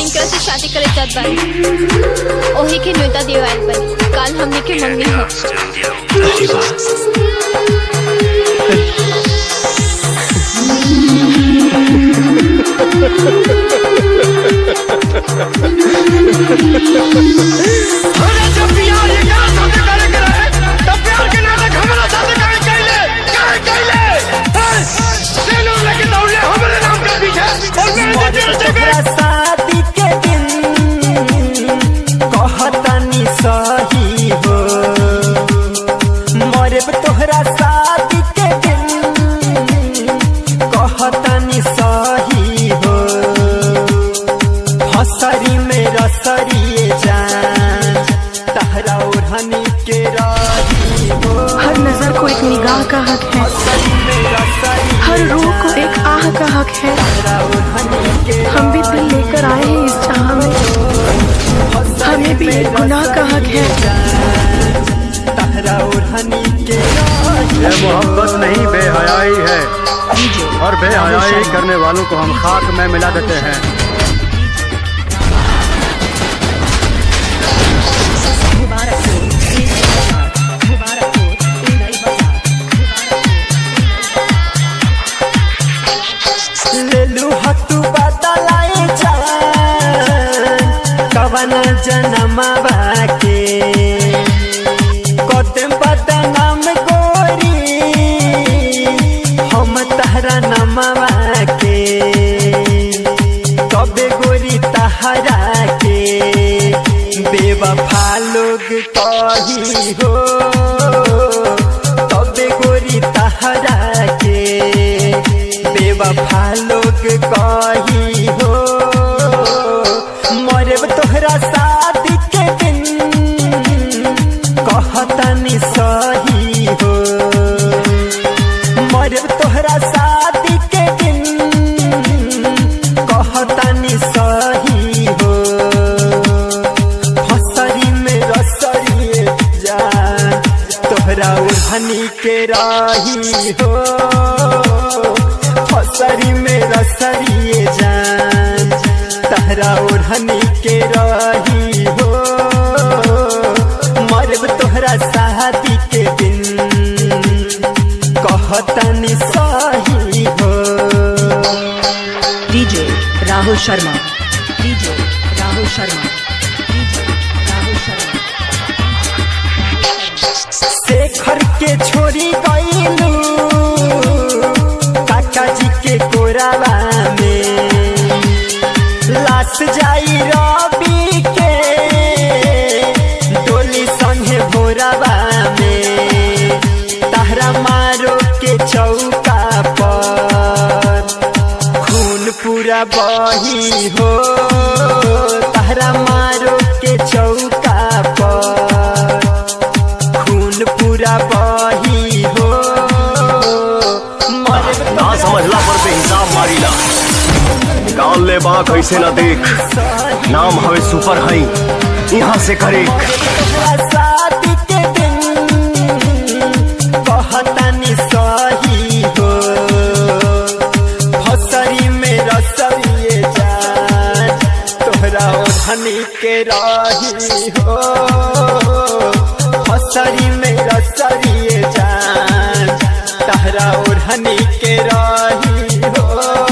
इनकरा से शादी करे जात बानी। ओही के न्योता देव आइल बानी। काल हमने के मंगनी है। अरे वाह। अरे जब प्यार ये क्या साथे करे करे तब प्यार के नाटक हमारा साथे करे कैले चलो लेके दौड़े हमारे नाम के पीछे और मैं तेरे शादी के दिन कहतनी सही हो मरे तोहरा शादी के दिन कहतनी सही हो हसरी में रसरी जान तहरा ओढ़नी के रही हो। हर नजर को एक निगाह का हक है, हर रूह को एक आह का हक है। हम भी दिल लेकर आए हैं इस जहां में, हमें भी एक गुनाह का हक है। ये मोहब्बत नहीं बेहयाई है और बेहयाई करने वालों को हम खाक में मिला देते हैं। जनमवा के कदम बदनाम गोरी हम तहरा नमवा के कबे गोरी तहरा के बेवफा लोग कही हो कबे गोरी तहरा के बेवफा लोग कही हो मरे तोहरा शादी के दिन कहतनी सही हो मरे तोहरा शादी के दिन कहतनी सही हो हसरी में रसरी जा तोहरा ओढ़नी के रही हो हसरी में रसरी जान तहरा ओढ़नी के रही हो मरब तोहरा शादी के दिन कहतनी सही हो। DJ Rahul Sharma, DJ Rahul Sharma, DJ Rahul Sharma. Shekhar के छोड़ी गईलू काका जी के कोरावा में लाश जाई रवि के डोली संगे भोरावा में तहरा मारो के चौका पर खून पूरा बही हो तहरा मारो के चौका पर खून पूरा बही हो ना समझला पर बेहिसाब मारीला निकाल ले बा कैसे ना देख नाम हवे सुपर हई यहाँ से करे शादी के दिन कहतनी सही हो हसरी में रसरी जान तोहरा ओढ़नी के रही हो हसरी में रसरी जान तहरा ओढ़नी के रही हो।